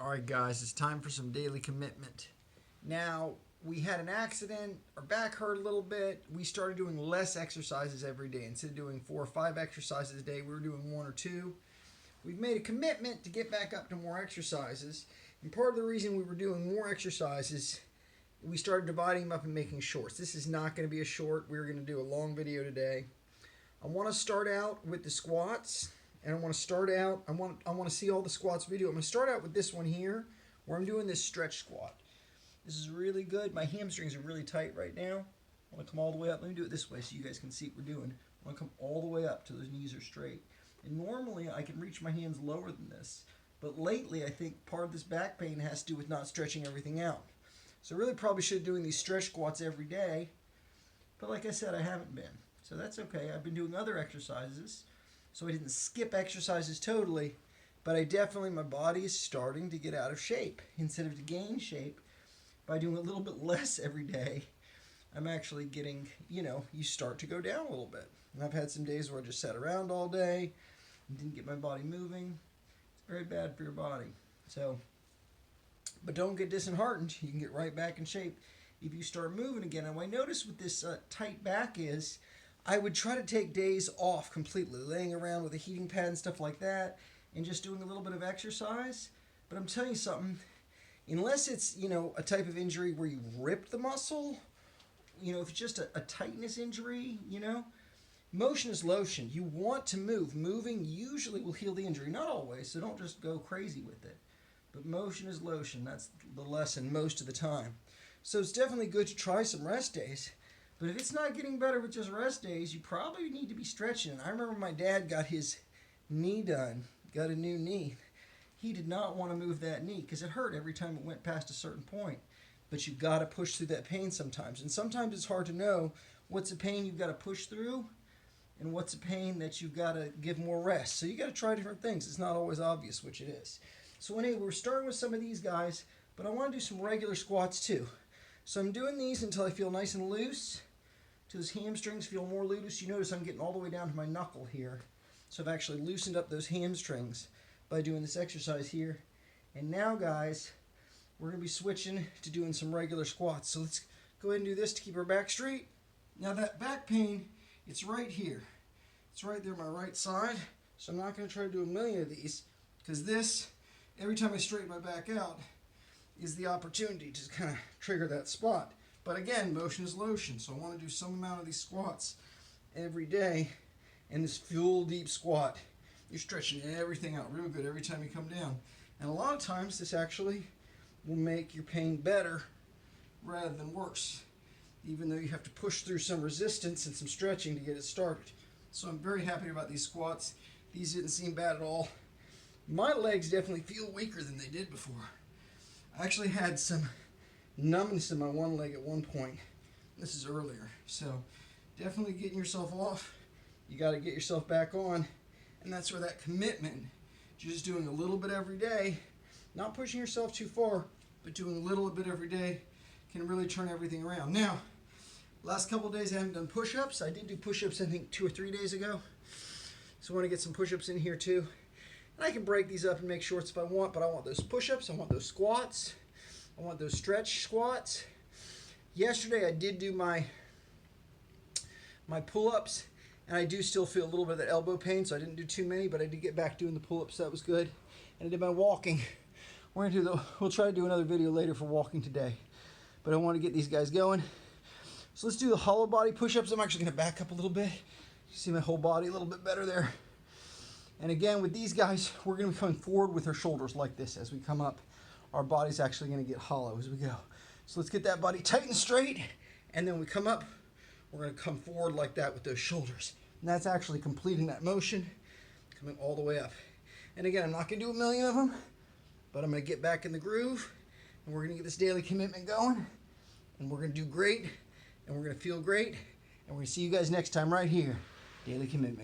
Alright guys, it's time for some daily commitment. Now, we had an accident, our back hurt a little bit, we started doing less exercises every day. Instead of doing 4 or 5 exercises a day, we were doing 1 or 2. We've made a commitment to get back up to more exercises, and part of the reason we were doing more exercises, we started dividing them up and making shorts. This is not going to be a short, we're going to do a long video today. I want to start out with the squats. And I want to start out, I want to see all the squats we do. I'm going to start out with this one here, where I'm doing this stretch squat. This is really good. My hamstrings are really tight right now. I want to come all the way up. Let me do it this way so you guys can see what we're doing. I want to come all the way up till those knees are straight. And normally I can reach my hands lower than this. But lately I think part of this back pain has to do with not stretching everything out. So I really probably should be doing these stretch squats every day. But like I said, I haven't been. So that's okay. I've been doing other exercises. So I didn't skip exercises totally, but my body is starting to get out of shape. Instead of to gain shape, by doing a little bit less every day, I'm actually getting, you start to go down a little bit. And I've had some days where I just sat around all day and didn't get my body moving. It's very bad for your body. So, but don't get disheartened. You can get right back in shape if you start moving again. And what I noticed with this tight back is, I would try to take days off completely, laying around with a heating pad and stuff like that, and just doing a little bit of exercise. But I'm telling you something, unless it's, a type of injury where you ripped the muscle, if it's just a tightness injury, motion is lotion. You want to move. Moving usually will heal the injury. Not always, so don't just go crazy with it. But motion is lotion. That's the lesson most of the time. So it's definitely good to try some rest days. But if it's not getting better with just rest days, you probably need to be stretching. I remember my dad got his knee done, got a new knee. He did not want to move that knee because it hurt every time it went past a certain point. But you've got to push through that pain sometimes. And sometimes it's hard to know what's a pain you've got to push through and what's a pain that you've got to give more rest. So you got to try different things. It's not always obvious which it is. So anyway, we're starting with some of these guys, but I want to do some regular squats too. So I'm doing these until I feel nice and loose. Till those hamstrings feel more loose. You notice I'm getting all the way down to my knuckle here. So I've actually loosened up those hamstrings by doing this exercise here. And now guys, we're going to be switching to doing some regular squats. So let's go ahead and do this to keep our back straight. Now that back pain, it's right here. It's right there on my right side. So I'm not going to try to do a million of these because this, every time I straighten my back out, is the opportunity to kind of trigger that spot. But again, motion is lotion, so I want to do some amount of these squats every day. And this full deep squat, you're stretching everything out real good every time you come down. And a lot of times this actually will make your pain better rather than worse, even though you have to push through some resistance and some stretching to get it started. So I'm very happy about these squats. These didn't seem bad at all. My legs definitely feel weaker than they did before. I actually had some numbness in my one leg at one point. This is earlier. So definitely getting yourself off. You got to get yourself back on. And that's where that commitment, just doing a little bit every day, not pushing yourself too far, but doing a little bit every day can really turn everything around. Now, last couple of days I haven't done push-ups. I did do push-ups I think 2 or 3 days ago. So I want to get some push-ups in here too. And I can break these up and make shorts if I want, but I want those push-ups, I want those squats. I want those stretch squats. Yesterday I did do my pull-ups, and I do still feel a little bit of that elbow pain, so I didn't do too many, but I did get back doing the pull-ups. That was good. And I did my walking. We'll try to do another video later for walking today, but I want to get these guys going. So let's do the hollow body push-ups. I'm actually going to back up a little bit. You see my whole body a little bit better there. And again, with these guys, we're going to be coming forward with our shoulders like this as we come up. Our body's actually going to get hollow as we go. So let's get that body tight and straight, and then we come up, we're going to come forward like that with those shoulders. And that's actually completing that motion, coming all the way up. And again, I'm not going to do a million of them, but I'm going to get back in the groove, and we're going to get this daily commitment going, and we're going to do great, and we're going to feel great, and we're going to see you guys next time right here, Daily Commitment.